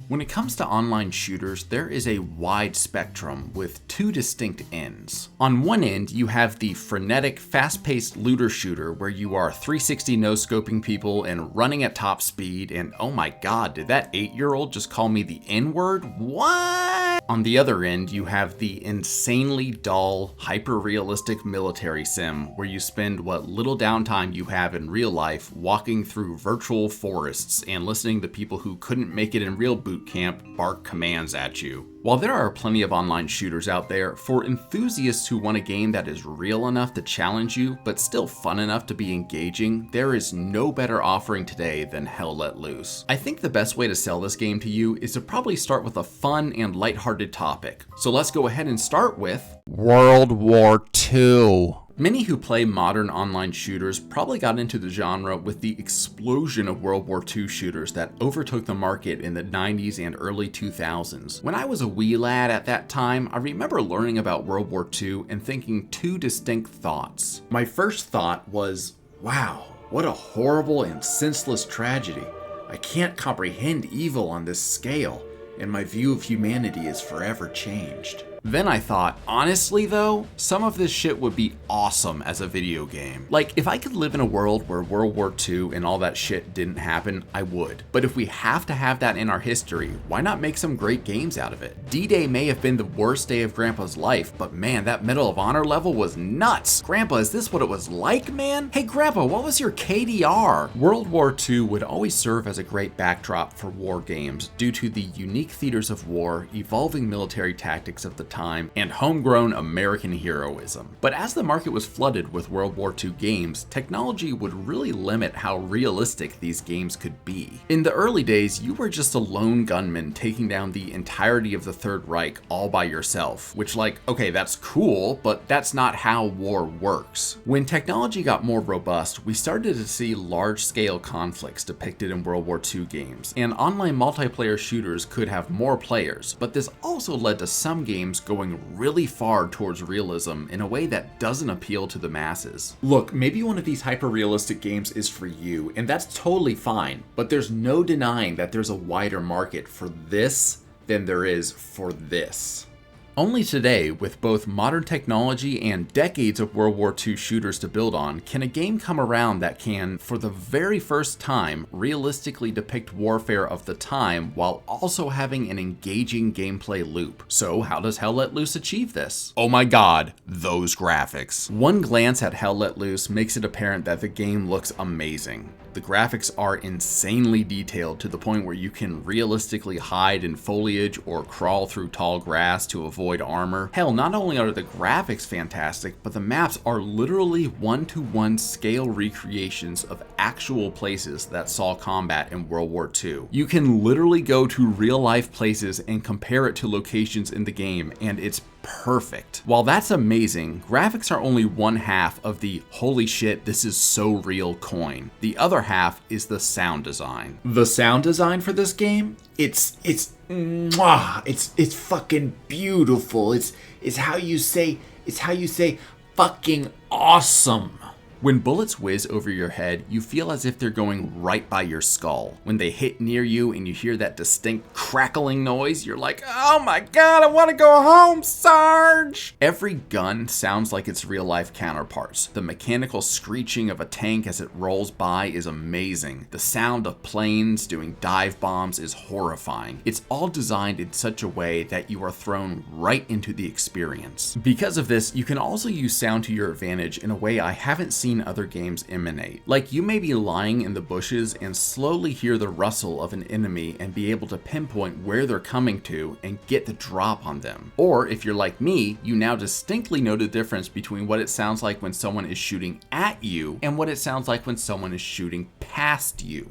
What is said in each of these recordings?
When it comes to online shooters, there is a wide spectrum with two distinct ends. On one end, you have the frenetic, fast-paced looter shooter where you are 360 no-scoping people and running at top speed, and oh my god, did that 8-year-old just call me the N-word? What? On the other end, you have the insanely dull, hyper-realistic military sim where you spend what little downtime you have in real life walking through virtual forests and listening to people who couldn't make it in real boot camp bark commands at you. While there are plenty of online shooters out there, for enthusiasts who want a game that is real enough to challenge you, but still fun enough to be engaging, there is no better offering today than Hell Let Loose. I think the best way to sell this game to you is to probably start with a fun and lighthearted topic. So let's go ahead and start with World War II. Many who play modern online shooters probably got into the genre with the explosion of World War II shooters that overtook the market in the 90s and early 2000s. When I was a wee lad at that time, I remember learning about World War II and thinking two distinct thoughts. My first thought was, wow, what a horrible and senseless tragedy. I can't comprehend evil on this scale, and my view of humanity is forever changed. Then I thought, honestly though, some of this shit would be awesome as a video game. Like, if I could live in a world where World War II and all that shit didn't happen, I would. But if we have to have that in our history, why not make some great games out of it? D-Day may have been the worst day of Grandpa's life, but man, that Medal of Honor level was nuts. Grandpa, is this what it was like, man? Hey Grandpa, what was your KDR? World War II would always serve as a great backdrop for war games due to the unique theaters of war, evolving military tactics of the time, and homegrown American heroism. But as the market was flooded with World War II games, technology would really limit how realistic these games could be. In the early days, you were just a lone gunman taking down the entirety of the Third Reich all by yourself, which okay, that's cool, but that's not how war works. When technology got more robust, we started to see large-scale conflicts depicted in World War II games, and online multiplayer shooters could have more players, but this also led to some games going really far towards realism in a way that doesn't appeal to the masses. Look, maybe one of these hyper-realistic games is for you, and that's totally fine, but there's no denying that there's a wider market for this than there is for this. Only today, with both modern technology and decades of World War II shooters to build on, can a game come around that can, for the very first time, realistically depict warfare of the time while also having an engaging gameplay loop. So how does Hell Let Loose achieve this? Oh my god, those graphics. One glance at Hell Let Loose makes it apparent that the game looks amazing. The graphics are insanely detailed to the point where you can realistically hide in foliage or crawl through tall grass to avoid armor. Hell, not only are the graphics fantastic, but the maps are literally one-to-one scale recreations of actual places that saw combat in World War II. You can literally go to real-life places and compare it to locations in the game, and it's perfect. While that's amazing, graphics are only one half of the holy shit, this is so real coin. The other half is the sound design. The sound design for this game? It's fucking beautiful. It's how you say fucking awesome. When bullets whiz over your head, you feel as if they're going right by your skull. When they hit near you and you hear that distinct crackling noise, you're like, oh my god, I want to go home, Sarge! Every gun sounds like its real-life counterparts. The mechanical screeching of a tank as it rolls by is amazing. The sound of planes doing dive bombs is horrifying. It's all designed in such a way that you are thrown right into the experience. Because of this, you can also use sound to your advantage in a way I haven't seen other games emanate. Like, you may be lying in the bushes and slowly hear the rustle of an enemy and be able to pinpoint where they're coming to and get the drop on them. Or if you're like me, you now distinctly know the difference between what it sounds like when someone is shooting at you and what it sounds like when someone is shooting past you.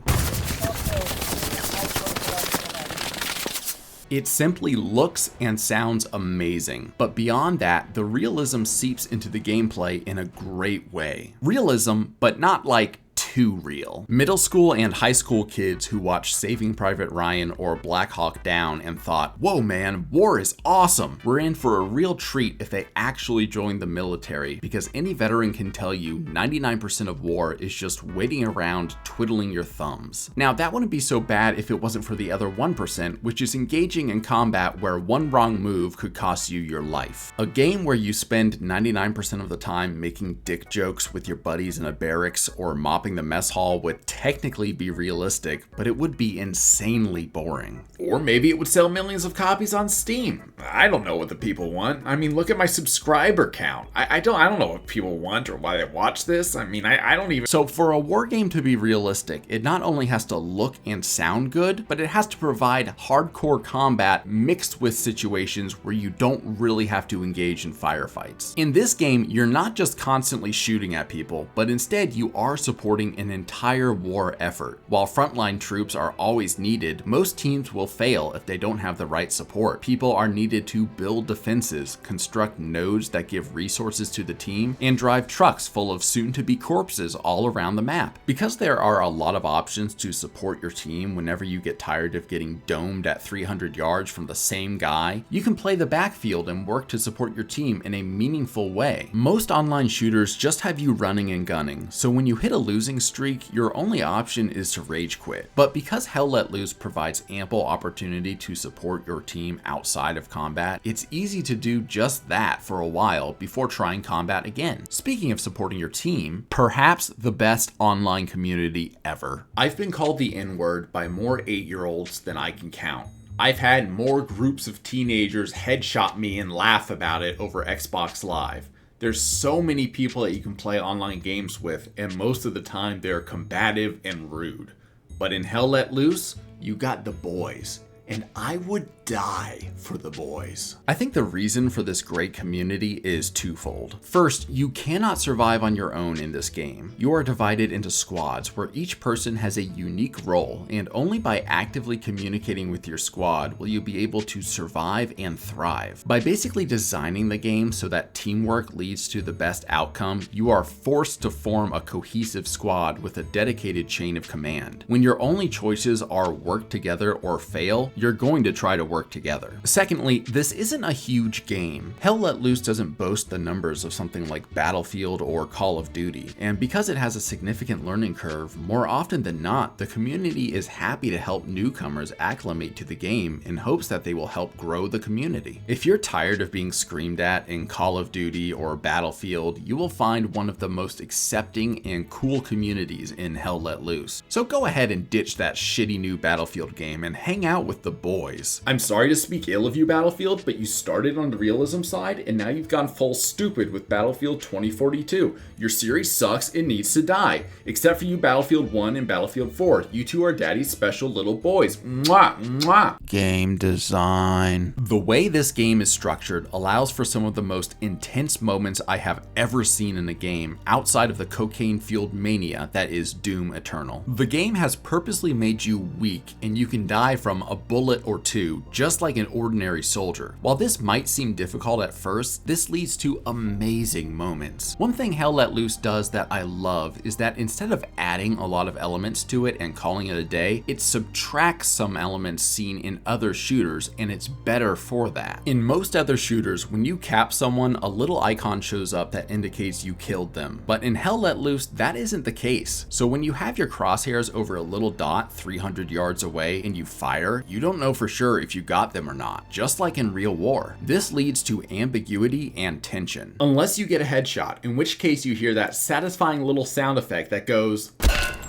It simply looks and sounds amazing, but beyond that, the realism seeps into the gameplay in a great way. Realism, but not like too too real. Middle school and high school kids who watched Saving Private Ryan or Black Hawk Down and thought, whoa man, war is awesome, we're in for a real treat if they actually join the military, because any veteran can tell you 99% of war is just waiting around twiddling your thumbs. Now that wouldn't be so bad if it wasn't for the other 1%, which is engaging in combat where one wrong move could cost you your life. A game where you spend 99% of the time making dick jokes with your buddies in a barracks or mopping the mess hall would technically be realistic, but it would be insanely boring. Or maybe it would sell millions of copies on Steam. I don't know what the people want. I mean, look at my subscriber count. I don't know what people want or why they watch this. I mean, I don't even... So for a war game to be realistic, it not only has to look and sound good, but it has to provide hardcore combat mixed with situations where you don't really have to engage in firefights. In this game, you're not just constantly shooting at people, but instead you are supporting an entire war effort. While frontline troops are always needed, most teams will fail if they don't have the right support. People are needed to build defenses, construct nodes that give resources to the team, and drive trucks full of soon-to-be corpses all around the map. Because there are a lot of options to support your team whenever you get tired of getting domed at 300 yards from the same guy, you can play the backfield and work to support your team in a meaningful way. Most online shooters just have you running and gunning, so when you hit a losing streak, your only option is to rage quit. But because Hell Let Loose provides ample opportunity to support your team outside of combat, it's easy to do just that for a while before trying combat again. Speaking of supporting your team, perhaps the best online community ever. I've been called the N-word by more 8-year-olds than I can count. I've had more groups of teenagers headshot me and laugh about it over Xbox Live. There's so many people that you can play online games with, and most of the time they're combative and rude. But in Hell Let Loose, you got the boys. And I would die for the boys. I think the reason for this great community is twofold. First, you cannot survive on your own in this game. You are divided into squads where each person has a unique role, and only by actively communicating with your squad will you be able to survive and thrive. By basically designing the game so that teamwork leads to the best outcome, you are forced to form a cohesive squad with a dedicated chain of command. When your only choices are work together or fail, you're going to try to work together. Secondly, this isn't a huge game. Hell Let Loose doesn't boast the numbers of something like Battlefield or Call of Duty, and because it has a significant learning curve, more often than not, the community is happy to help newcomers acclimate to the game in hopes that they will help grow the community. If you're tired of being screamed at in Call of Duty or Battlefield, you will find one of the most accepting and cool communities in Hell Let Loose. So go ahead and ditch that shitty new Battlefield game and hang out with the boys. I'm sorry to speak ill of you, Battlefield, but you started on the realism side and now you've gone full stupid with Battlefield 2042. Your series sucks and needs to die. Except for you, Battlefield 1 and Battlefield 4. You two are daddy's special little boys. Mwah, mwah. Game design. The way this game is structured allows for some of the most intense moments I have ever seen in a game outside of the cocaine-fueled mania that is Doom Eternal. The game has purposely made you weak and you can die from a bullet or two, just like an ordinary soldier. While this might seem difficult at first, this leads to amazing moments. One thing Hell Let Loose does that I love is that instead of adding a lot of elements to it and calling it a day, it subtracts some elements seen in other shooters, and it's better for that. In most other shooters, when you cap someone, a little icon shows up that indicates you killed them. But in Hell Let Loose, that isn't the case. So when you have your crosshairs over a little dot 300 yards away and you fire, you don't know for sure if you got them or not, just like in real war. This leads to ambiguity and tension. Unless you get a headshot, in which case you hear that satisfying little sound effect that goes,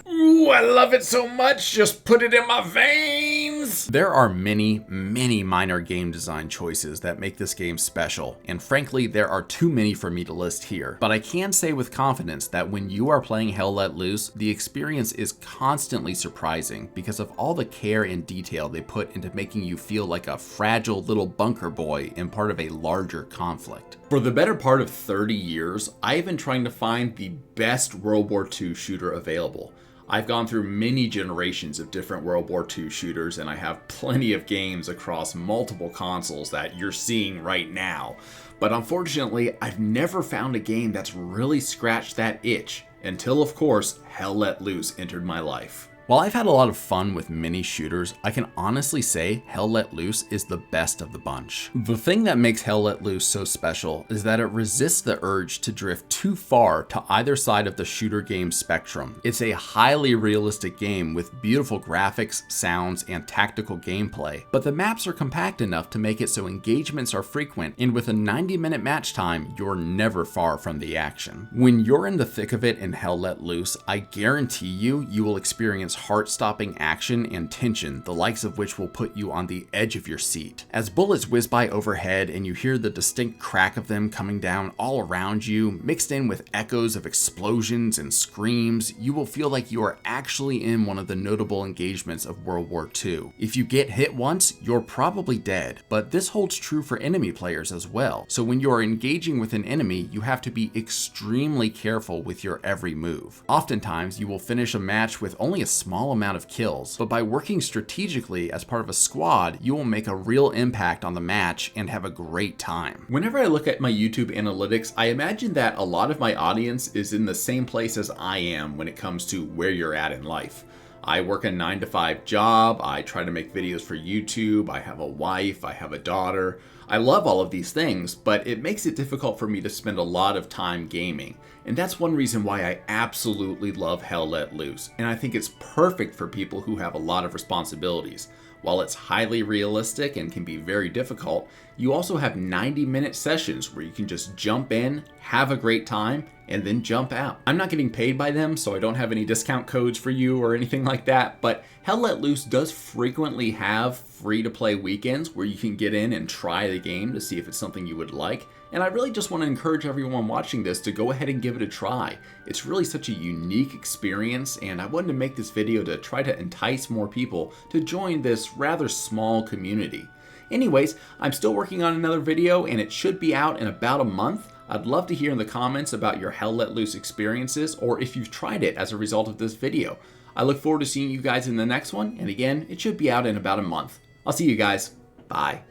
"Ooh, I love it so much, just put it in my veins." There are many minor game design choices that make this game special, and frankly, there are too many for me to list here. But I can say with confidence that when you are playing Hell Let Loose, the experience is constantly surprising because of all the care and detail they put into making you feel like a fragile little bunker boy in part of a larger conflict. For the better part of 30 years, I've been trying to find the best World War II shooter available. I've gone through many generations of different World War II shooters, and I have plenty of games across multiple consoles that you're seeing right now. But unfortunately, I've never found a game that's really scratched that itch. Until, of course, Hell Let Loose entered my life. While I've had a lot of fun with mini shooters, I can honestly say Hell Let Loose is the best of the bunch. The thing that makes Hell Let Loose so special is that it resists the urge to drift too far to either side of the shooter game spectrum. It's a highly realistic game with beautiful graphics, sounds, and tactical gameplay, but the maps are compact enough to make it so engagements are frequent, and with a 90-minute match time, you're never far from the action. When you're in the thick of it in Hell Let Loose, I guarantee you will experience heart-stopping action and tension, the likes of which will put you on the edge of your seat. As bullets whiz by overhead and you hear the distinct crack of them coming down all around you, mixed in with echoes of explosions and screams, you will feel like you are actually in one of the notable engagements of World War II. If you get hit once, you're probably dead, but this holds true for enemy players as well. So when you are engaging with an enemy, you have to be extremely careful with your every move. Oftentimes, you will finish a match with only a small amount of kills, but by working strategically as part of a squad, you will make a real impact on the match and have a great time. Whenever I look at my YouTube analytics, I imagine that a lot of my audience is in the same place as I am when it comes to where you're at in life. I work a 9-to-5 job, I try to make videos for YouTube, I have a wife, I have a daughter. I love all of these things, but it makes it difficult for me to spend a lot of time gaming. And that's one reason why I absolutely love Hell Let Loose. And I think it's perfect for people who have a lot of responsibilities. While it's highly realistic and can be very difficult, you also have 90-minute sessions where you can just jump in, have a great time, and then jump out. I'm not getting paid by them, so I don't have any discount codes for you or anything like that, but Hell Let Loose does frequently have free-to-play weekends where you can get in and try the game to see if it's something you would like. And I really just want to encourage everyone watching this to go ahead and give it a try. It's really such a unique experience, and I wanted to make this video to try to entice more people to join this rather small community. Anyways, I'm still working on another video, and it should be out in about a month. I'd love to hear in the comments about your Hell Let Loose experiences, or if you've tried it as a result of this video. I look forward to seeing you guys in the next one, and again, it should be out in about a month. I'll see you guys. Bye.